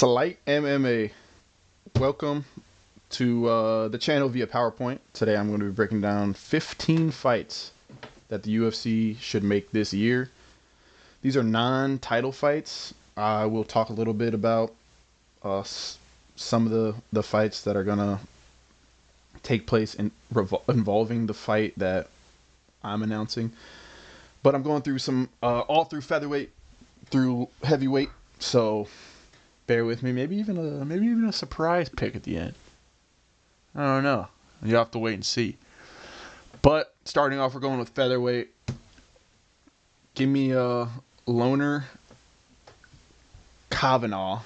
Slight MMA. Welcome to the channel via PowerPoint. Today I'm going to be breaking down 15 fights that the UFC should make this year. These are non-title fights. I will talk a little bit about some of the fights that are going to take place involving the fight that I'm announcing. But I'm going through some all through featherweight, through heavyweight, so bear with me. Maybe even a surprise pick at the end. I don't know. You have to wait and see. But starting off, we're going with featherweight. Give me a Loner Kavanaugh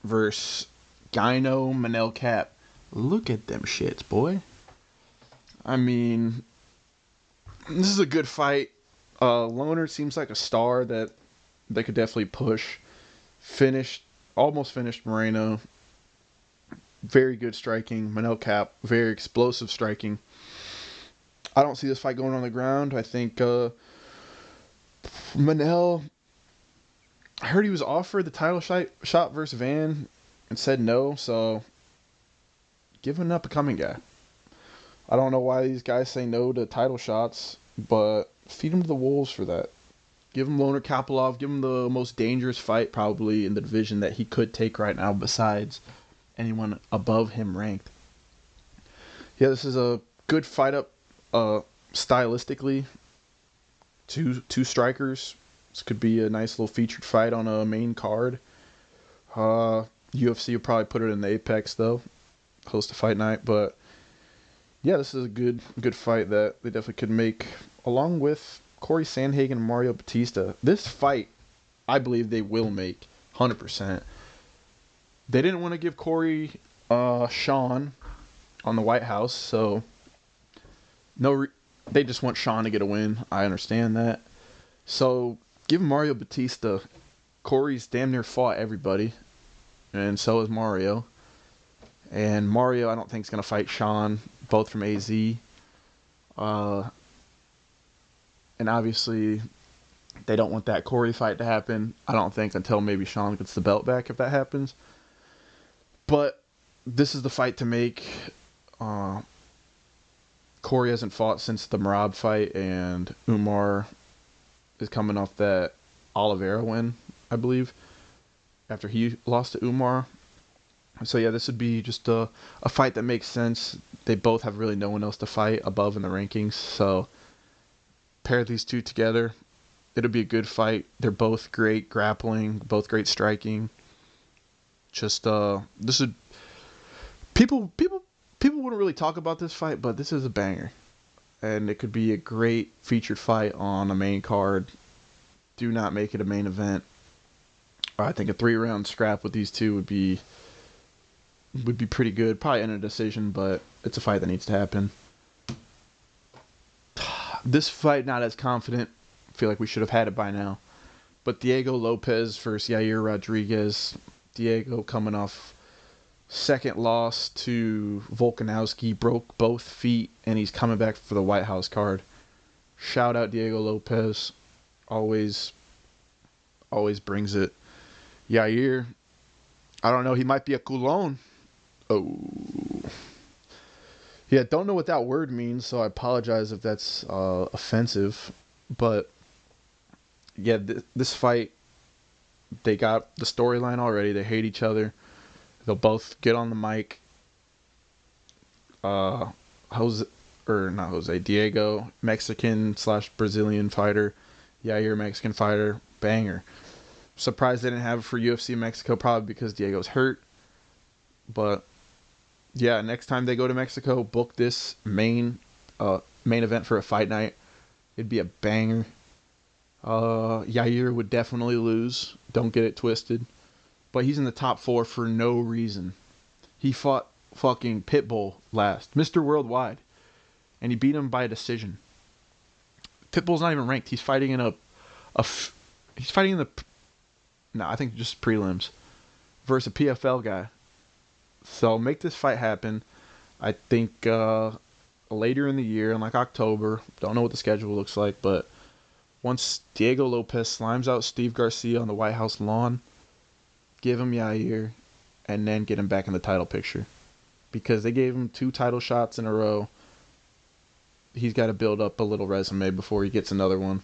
versus Gyno Manel Cap. Look at them shits, boy. I mean, this is a good fight. Loner seems like a star that they could definitely push. Almost finished Moreno. Very good striking. Manel Cap, very explosive striking. I don't see this fight going on the ground. I think Manel, I heard he was offered the title shot versus Van and said no, so give him an up-and-coming guy. I don't know why these guys say no to title shots, but feed him to the wolves for that. Give him Loner Kapilov. Give him the most dangerous fight probably in the division that he could take right now besides anyone above him ranked. Yeah, this is a good fight up stylistically. Two strikers. This could be a nice little featured fight on a main card. UFC will probably put it in the Apex though. Host a fight night, but yeah, this is a good fight that they definitely could make along with Corey Sandhagen and Mario Batista. This fight, I believe they will make 100%. They didn't want to give Corey Sean on the White House, so they just want Sean to get a win. I understand that. So give Mario Batista. Corey's damn near fought everybody, and so is Mario. And Mario, I don't think is going to fight Sean, both from AZ. And obviously, they don't want that Corey fight to happen. I don't think until maybe Sean gets the belt back, if that happens. But this is the fight to make. Corey hasn't fought since the Merab fight, and Umar is coming off that Oliveira win, I believe, after he lost to Umar. So yeah, this would be just a fight that makes sense. They both have really no one else to fight above in the rankings, so pair these two together, it'll be a good fight. They're both great grappling, both great striking. Just this would people wouldn't really talk about this fight, but this is a banger, and it could be a great featured fight on a main card. Do not make it a main event. I think a 3-round scrap with these two would be pretty good. Probably in a decision, but it's a fight that needs to happen. This fight, not as confident. I feel like we should have had it by now. But Diego Lopez versus Yair Rodriguez. Diego coming off second loss to Volkanovski. Broke both feet, and he's coming back for the White House card. Shout out Diego Lopez. Always brings it. Yair, I don't know. He might be a culon. Oh. Yeah, don't know what that word means, so I apologize if that's offensive. But yeah, this fight, they got the storyline already. They hate each other. They'll both get on the mic. Diego, Mexican/Brazilian fighter. Yair, Mexican fighter. Banger. Surprised they didn't have it for UFC Mexico, probably because Diego's hurt. But yeah, next time they go to Mexico, book this main event for a fight night. It'd be a banger. Yair would definitely lose. Don't get it twisted. But he's in the top 4 for no reason. He fought fucking Pitbull last, Mr. Worldwide, and he beat him by decision. Pitbull's not even ranked. He's fighting in I think just prelims versus a PFL guy. So make this fight happen. I think later in the year, in like October. Don't know what the schedule looks like, but once Diego Lopez slimes out Steve Garcia on the White House lawn, give him Yair. and then get him back in the title picture. Because they gave him 2 title shots in a row. He's got to build up a little resume before he gets another one.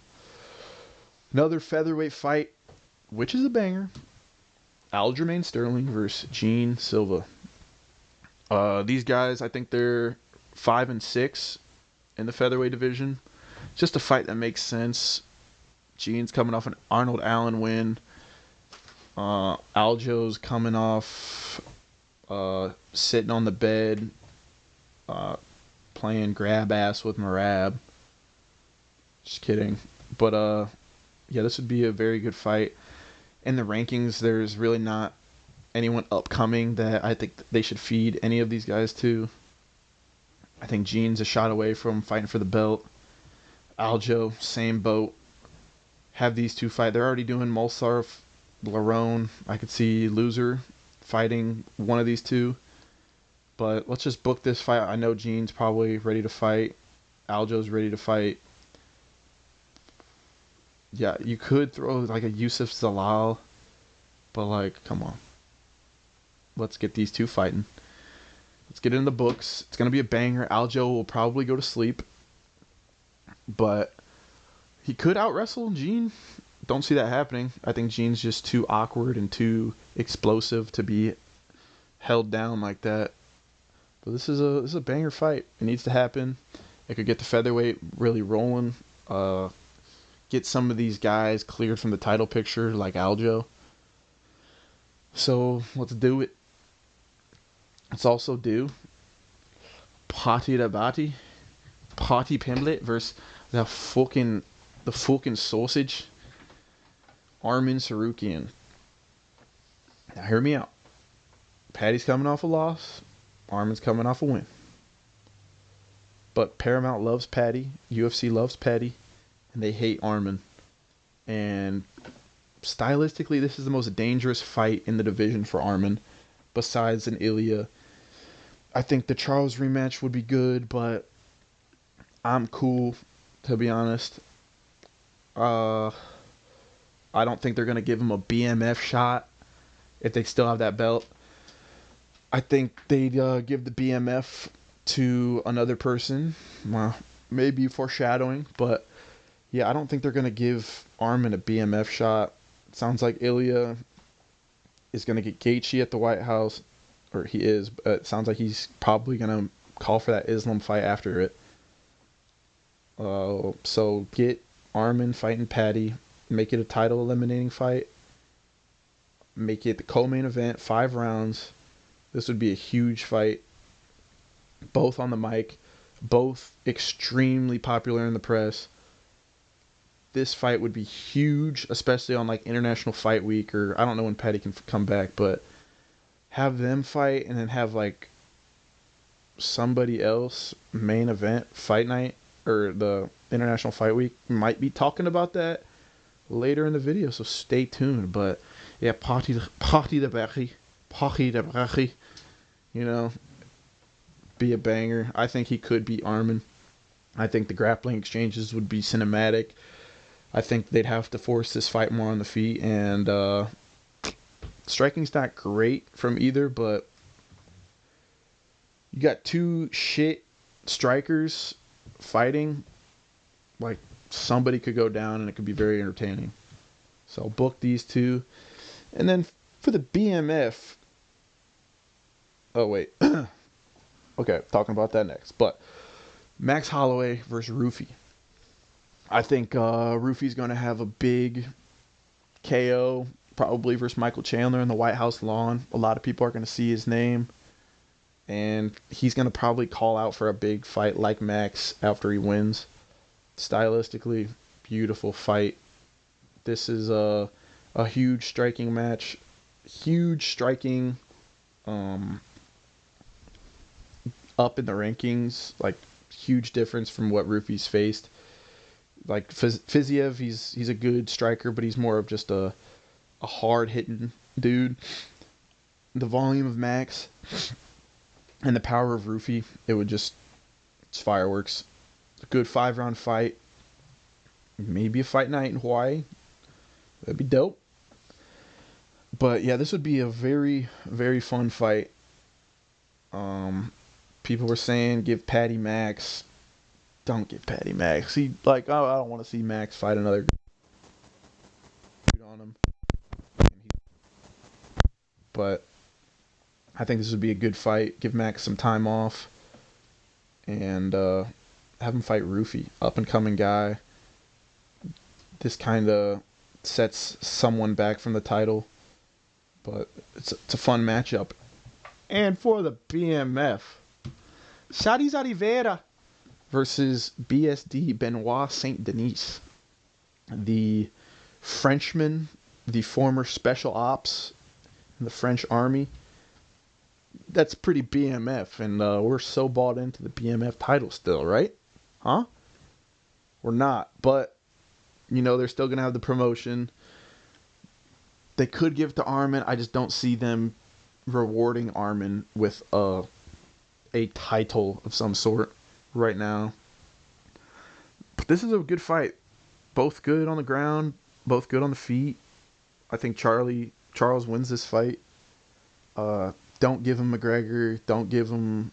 Another featherweight fight, which is a banger. Aljamain Sterling versus Gene Silva. These guys, I think they're 5-6 in the featherweight division. Just a fight that makes sense. Gene's coming off an Arnold Allen win. Aljo's coming off sitting on the bed, playing grab ass with Merab. Just kidding. But yeah, this would be a very good fight. In the rankings, there's really not anyone upcoming that I think they should feed any of these guys to. I think Gene's a shot away from fighting for the belt. Aljo, same boat. Have these two fight. They're already doing Mulsarf, Larone. I could see loser fighting one of these two. But let's just book this fight. I know Gene's probably ready to fight. Aljo's ready to fight. Yeah, you could throw like a Yusuf Zalal. But like, come on. Let's get these two fighting. Let's get it in the books. It's going to be a banger. Aljo will probably go to sleep. But he could out-wrestle Gene. Don't see that happening. I think Gene's just too awkward and too explosive to be held down like that. But this is a banger fight. It needs to happen. It could get the featherweight really rolling. Get some of these guys cleared from the title picture like Aljo. So let's do it. Let's also do Pati Rabati, Pati Pimlet versus the fucking sausage, Armin Sarukian. Now hear me out. Patty's coming off a loss. Armin's coming off a win. But Paramount loves Patty. UFC loves Patty. And they hate Armin. And stylistically, this is the most dangerous fight in the division for Armin. Besides an Ilya. I think the Charles rematch would be good, but I'm cool, to be honest. I don't think they're going to give him a BMF shot if they still have that belt. I think they'd give the BMF to another person. Well, maybe foreshadowing, but yeah, I don't think they're going to give Armin a BMF shot. It sounds like Ilya is going to get Gaethje at the White House, or he is. But it sounds like he's probably going to call for that Islam fight after it. So get Armin fighting Patty, make it a title eliminating fight, make it the co-main event, 5 rounds. This would be a huge fight. Both on the mic, both extremely popular in the press. This fight would be huge, especially on like International Fight Week, or I don't know when Patty can come back, but have them fight and then have like somebody else main event fight night or the International Fight Week. We might be talking about that later in the video, so stay tuned. But yeah, Pati de Berry, you know, be a banger. I think he could beat Armin. I think the grappling exchanges would be cinematic. I think they'd have to force this fight more on the feet, and striking's not great from either, but you got two shit strikers fighting. Like, somebody could go down, and it could be very entertaining. So book these two. And then for the BMF... Oh, wait. Okay, talking about that next. But Max Holloway versus Rufy. I think Rufy's going to have a big KO, probably versus Michael Chandler in the White House lawn. A lot of people are going to see his name. And he's going to probably call out for a big fight like Max after he wins. Stylistically, beautiful fight. This is a huge striking match. Huge striking up in the rankings. Like, huge difference from what Rufy's faced. Like Fiziev, he's a good striker, but he's more of just a hard-hitting dude. The volume of Max and the power of Rufy, it's fireworks. A good 5-round fight. Maybe a fight night in Hawaii. That'd be dope. But yeah, this would be a very, very fun fight. Um, People were saying give Patty Max. Don't give Patty Max. He like I don't want to see Max fight another dude on him. But I think this would be a good fight. Give Max some time off and have him fight Rufy, up and coming guy. This kind of sets someone back from the title, but it's a fun matchup. And for the BMF, Shadis Oliveira versus BSD Benoit Saint Denis, the Frenchman, the former special ops in the French army. That's pretty BMF, and we're so bought into the BMF title still, right? Huh? We're not, but you know they're still gonna have the promotion. They could give it to Armin. I just don't see them rewarding Armin with a title of some sort right now. But this is a good fight. Both good on the ground, both good on the feet. I think Charles wins this fight. Don't give him McGregor. Don't give him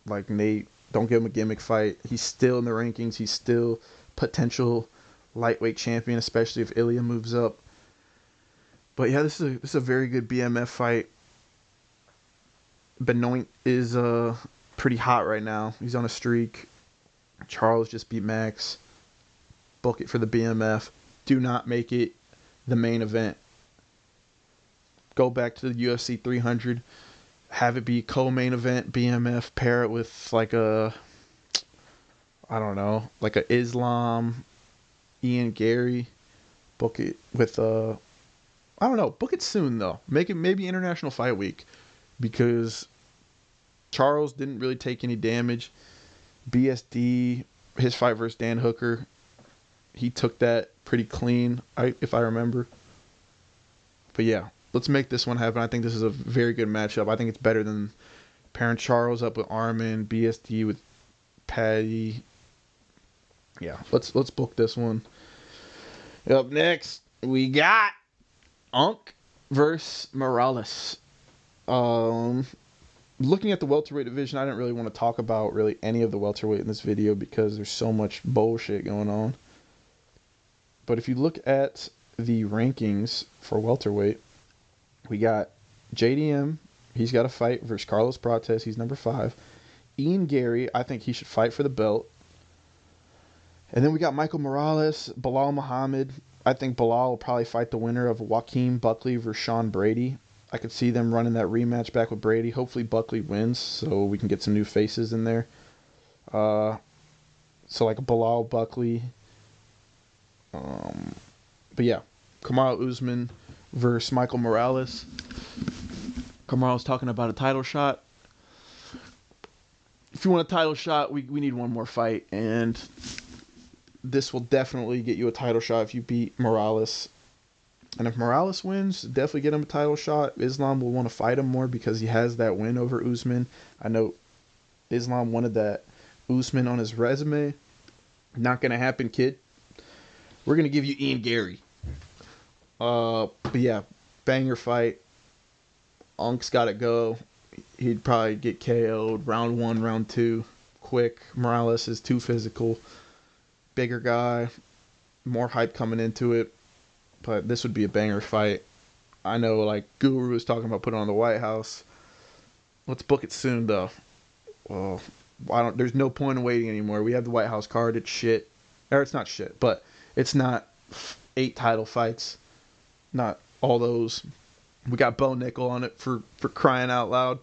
like Nate. Don't give him a gimmick fight. He's still in the rankings. He's still potential lightweight champion, especially if Ilya moves up. But yeah, this is a very good BMF fight. Benoit is pretty hot right now. He's on a streak. Charles just beat Max. Book it for the BMF. Do not make it the main event. Go back to the UFC 300. Have it be co-main event BMF. Pair it with like a, I don't know, like a Islam, Ian Gary. Book it with I don't know. Book it soon though. Make it maybe International Fight Week, because Charles didn't really take any damage. BSD, his fight versus Dan Hooker, he took that pretty clean, if I remember. But yeah, let's make this one happen. I think this is a very good matchup. I think it's better than pairing Charles up with Armin, BSD with Patty. Yeah, let's book this one. Up next, we got Unk versus Morales. Looking at the welterweight division, I didn't really want to talk about really any of the welterweight in this video because there's so much bullshit going on. But if you look at the rankings for welterweight, we got JDM. He's got a fight versus Carlos Prates. He's number 5. Ian Gary, I think he should fight for the belt. And then we got Michael Morales, Bilal Muhammad. I think Bilal will probably fight the winner of Joaquin Buckley versus Sean Brady. I could see them running that rematch back with Brady. Hopefully Buckley wins so we can get some new faces in there. So like Bilal Buckley. But yeah, Kamaru Usman versus Michael Morales. Kamaru's talking about a title shot. If you want a title shot, we need one more fight, and this will definitely get you a title shot if you beat Morales. And if Morales wins, definitely get him a title shot. Islam will want to fight him more because he has that win over Usman. I know Islam wanted that Usman on his resume. Not going to happen, kid. We're going to give you Ian Gary. But yeah, banger fight. Unk's got to go. He'd probably get KO'd round 1, round 2. Quick. Morales is too physical. Bigger guy. More hype coming into it. But this would be a banger fight. I know, like, Guru was talking about putting on the White House. Let's book it soon, though. Well, there's no point in waiting anymore. We have the White House card. It's shit. Or it's not shit, but it's not 8 title fights. Not all those. We got Bo Nickel on it for crying out loud.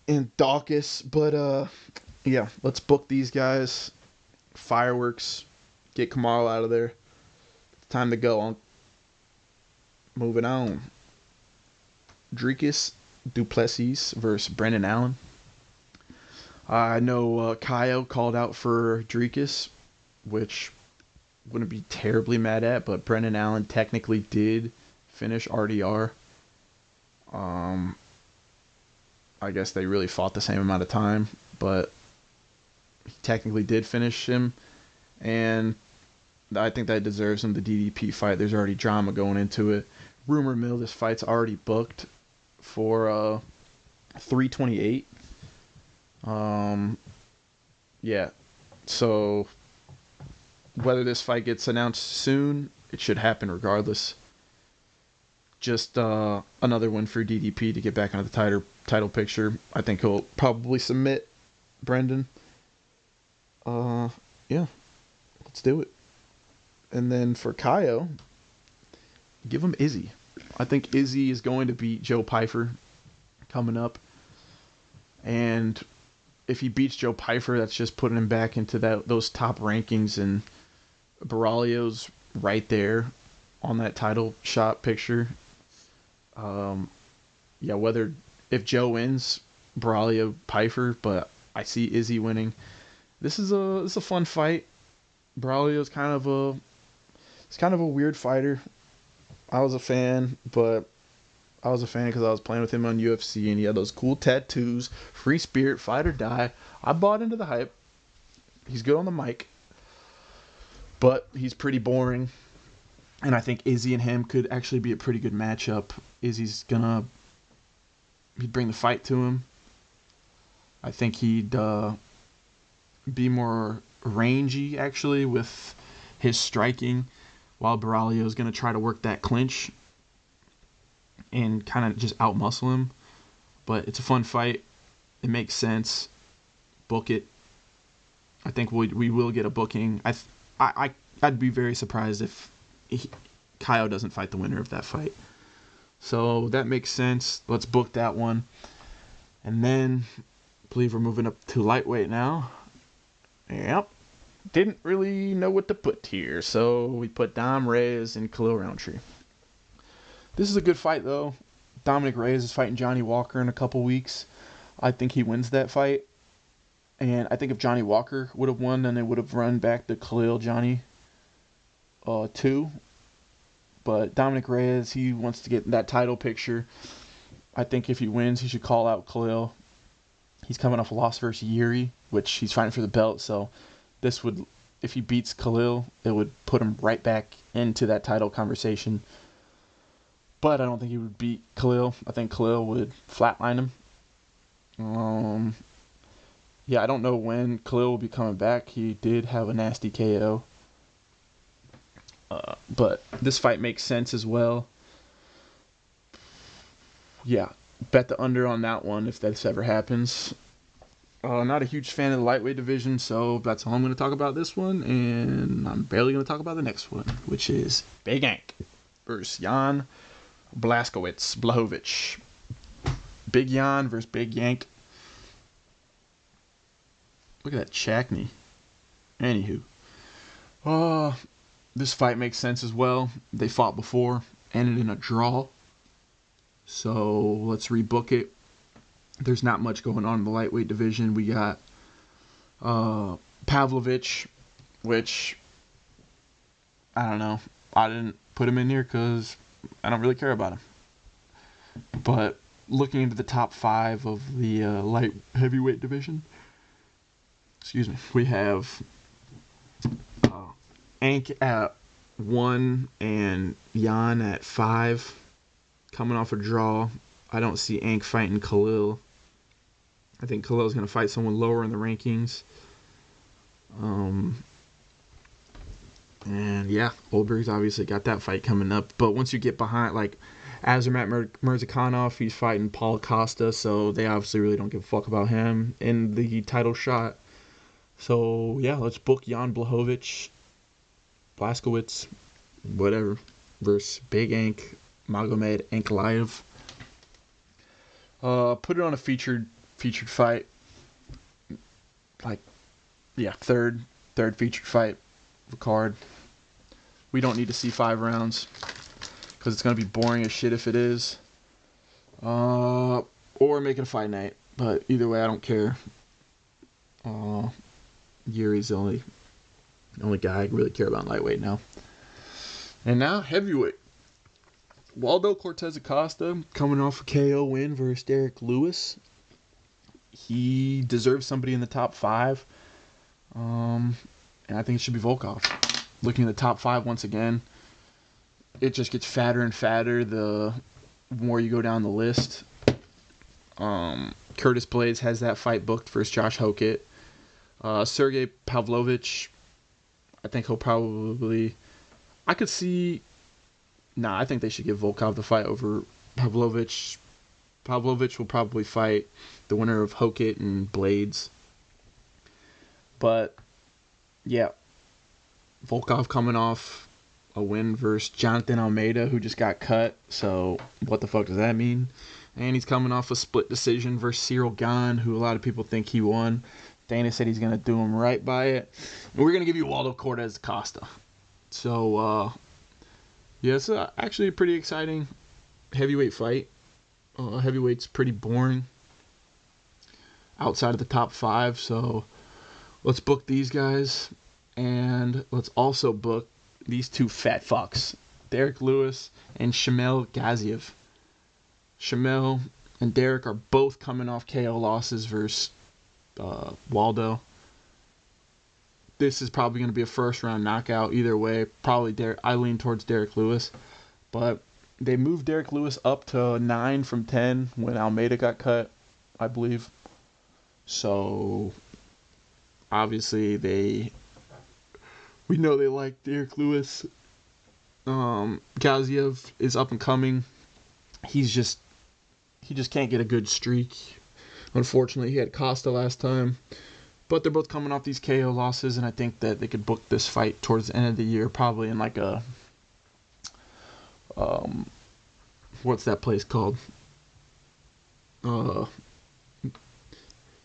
And Dawkins. But, yeah, let's book these guys. Fireworks. Get Kamal out of there. Time to go. Moving on. Dricus Duplessis versus Brendan Allen. I know Kaio called out for Dricus, which wouldn't be terribly mad at, but Brendan Allen technically did finish RDR. I guess they really fought the same amount of time, but he technically did finish him, and I think that deserves him the DDP fight. There's already drama going into it. rumor mill, this fight's already booked for 328. Yeah. So whether this fight gets announced soon, it should happen regardless. Just another win for DDP to get back into the title picture. I think he'll probably submit Brendan. Yeah, let's do it. And then for Kaio, give him Izzy. I think Izzy is going to beat Joe Pyfer coming up. And if he beats Joe Pyfer, that's just putting him back into those top rankings, and Baralio's right there on that title shot picture. Yeah, if Joe wins, Baralio, Pyfer, but I see Izzy winning. This is a fun fight. Baralio's kind of a weird fighter. I was a fan, but I was a fan because I was playing with him on UFC and he had those cool tattoos, free spirit, fight or die. I bought into the hype. He's good on the mic, but he's pretty boring. And I think Izzy and him could actually be a pretty good matchup. Izzy's he'd bring the fight to him. I think he'd be more rangy actually with his striking, while Baralio's going to try to work that clinch and kind of just outmuscle him. But it's a fun fight. It makes sense. Book it. I think we will get a booking. I'd be very surprised if Kaio doesn't fight the winner of that fight. So that makes sense. Let's book that one. And then I believe we're moving up to lightweight now. Yep. Didn't really know what to put here, so we put Dom Reyes and Khalil Roundtree. This is a good fight, though. Dominic Reyes is fighting Johnny Walker in a couple weeks. I think he wins that fight. And I think if Johnny Walker would have won, then they would have run back the Khalil Johnny 2. But Dominic Reyes, he wants to get that title picture. I think if he wins, he should call out Khalil. He's coming off a loss versus Yuri, which he's fighting for the belt. So this would, if he beats Khalil, it would put him right back into that title conversation. But I don't think he would beat Khalil. I think Khalil would flatline him. Yeah, I don't know when Khalil will be coming back. He did have a nasty KO. But this fight makes sense as well. Yeah, bet the under on that one if this ever happens. Not a huge fan of the lightweight division, so that's all I'm going to talk about this one. And I'm barely going to talk about the next one, which is Big Yank versus Jan Blachowicz. Big Jan versus Big Yank. Look at that Shackney. Anywho. This fight makes sense as well. They fought before, ended in a draw. So let's rebook it. There's not much going on in the lightweight division. We got Pavlovich, which I don't know. I didn't put him in here because I don't really care about him. But looking into the top 5 of the light heavyweight division, we have Ank at 1 and Jan at 5, coming off a draw. I don't see Ank fighting Khalil. I think Khalil's going to fight someone lower in the rankings. And yeah, Goldberg's obviously got that fight coming up. But once you get behind, like, Azamat Murzakanov, he's fighting Paul Costa, so they obviously really don't give a fuck about him in the title shot. So yeah, let's book Jan Blachowicz, whatever, versus Big Ank Magomed Ankalaev. Put it on a featured fight. Third featured fight of the card. We don't need to see 5 rounds because it's gonna be boring as shit if it is. Or make it a fight night. But either way, I don't care. Yuri's the only guy I really care about in lightweight now. And now heavyweight. Waldo Cortez Acosta coming off a KO win versus Derek Lewis. He deserves somebody in the top 5. And I think it should be Volkov. Looking at the top 5 once again. it just gets fatter and fatter the more you go down the list. Curtis Blades has that fight booked versus Josh Hokett. Sergey Pavlovich, I think he'll probably... I could see... I think they should give Volkov the fight over Pavlovich. Pavlovich will probably fight the winner of Hokett and Blades. But, yeah. Volkov coming off a win versus Jonathan Almeida, who just got cut. So, what the fuck does that mean? And he's coming off a split decision versus Cyril Gane, who a lot of people think he won. Dana said he's going to do him right by it. And we're going to give you Waldo Cortez Costa. So, yeah, it's actually a pretty exciting heavyweight fight. Heavyweight's pretty boring outside of the top 5. So, let's book these guys. And let's also book these two fat fucks, Derek Lewis and Shamil Gaziev. Shamil and Derek are both coming off KO losses versus Waldo. This is probably going to be a first round knockout either way. Probably I lean towards Derek Lewis. But they moved Derek Lewis up to 9 from 10 when Almeida got cut, I believe. So, obviously, we know they like Derek Lewis. Gaziev is up and coming. He just can't get a good streak. Unfortunately, he had Costa last time. But they're both coming off these KO losses, and I think that they could book this fight towards the end of the year, probably in like a... what's that place called?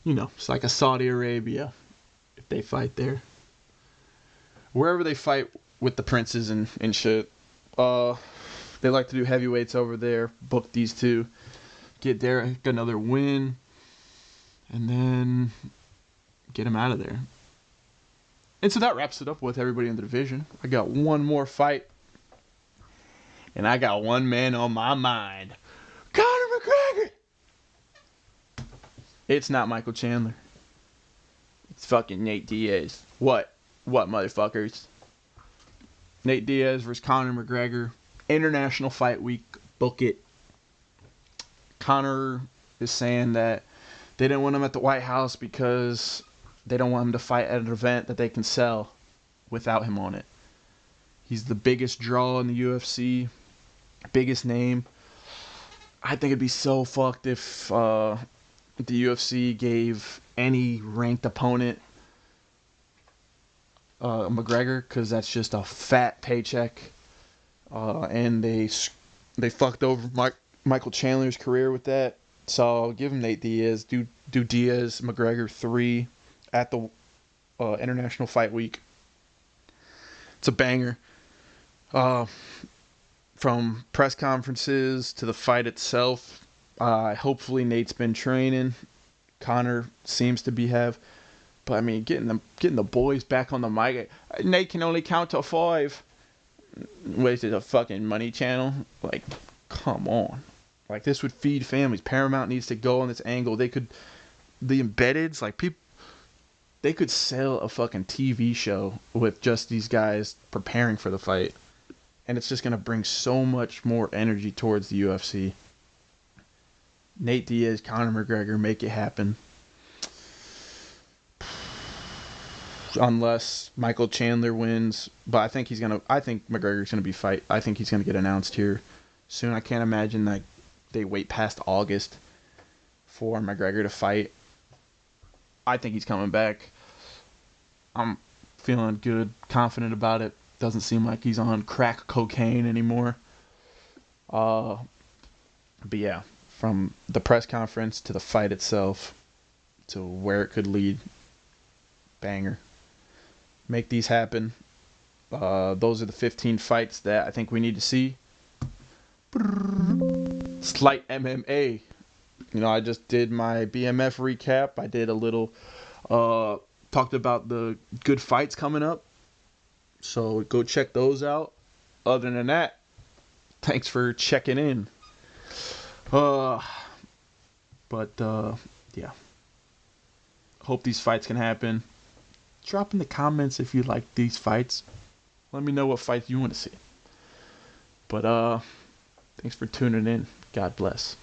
It's like a Saudi Arabia, if they fight there. Wherever they fight with the princes and shit. They like to do heavyweights over there. Book these two. Get Derek another win. And then get him out of there. And so that wraps it up with everybody in the division. I got one more fight. And I got one man on my mind. Conor McGregor! It's not Michael Chandler. It's fucking Nate Diaz. What, motherfuckers? Nate Diaz versus Conor McGregor. International Fight Week. Book it. Conor is saying that they didn't want him at the White House because they don't want him to fight at an event that they can sell without him on it. He's the biggest draw in the UFC. Biggest name. I think it'd be so fucked if the UFC gave any ranked opponent McGregor, because that's just a fat paycheck. And they fucked over Michael Chandler's career with that. So I'll give him Nate Diaz. Do Diaz McGregor 3 at the International Fight Week. It's a banger. From press conferences to the fight itself, hopefully Nate's been training. Conor seems to have, but I mean, getting the boys back on the mic. Nate can only count to 5. Wasted a fucking money channel. Like, come on. Like, this would feed families. Paramount needs to go on this angle. The embeddeds, like, people, they could sell a fucking TV show with just these guys preparing for the fight. And it's just going to bring so much more energy towards the UFC. Nate Diaz, Conor McGregor, make it happen. Unless Michael Chandler wins. But I think McGregor's going to be fight. I think he's going to get announced here soon. I can't imagine that they wait past August for McGregor to fight. I think he's coming back. I'm feeling good, confident about it. Doesn't seem like he's on crack cocaine anymore. But yeah, from the press conference to the fight itself to where it could lead, banger. Make these happen. Those are the 15 fights that I think we need to see. Slight MMA. I just did my BMF recap. I did a little, talked about the good fights coming up. So go check those out. Other than that, thanks for checking in. Yeah. Hope these fights can happen. Drop in the comments if you like these fights. Let me know what fights you want to see. But thanks for tuning in. God bless.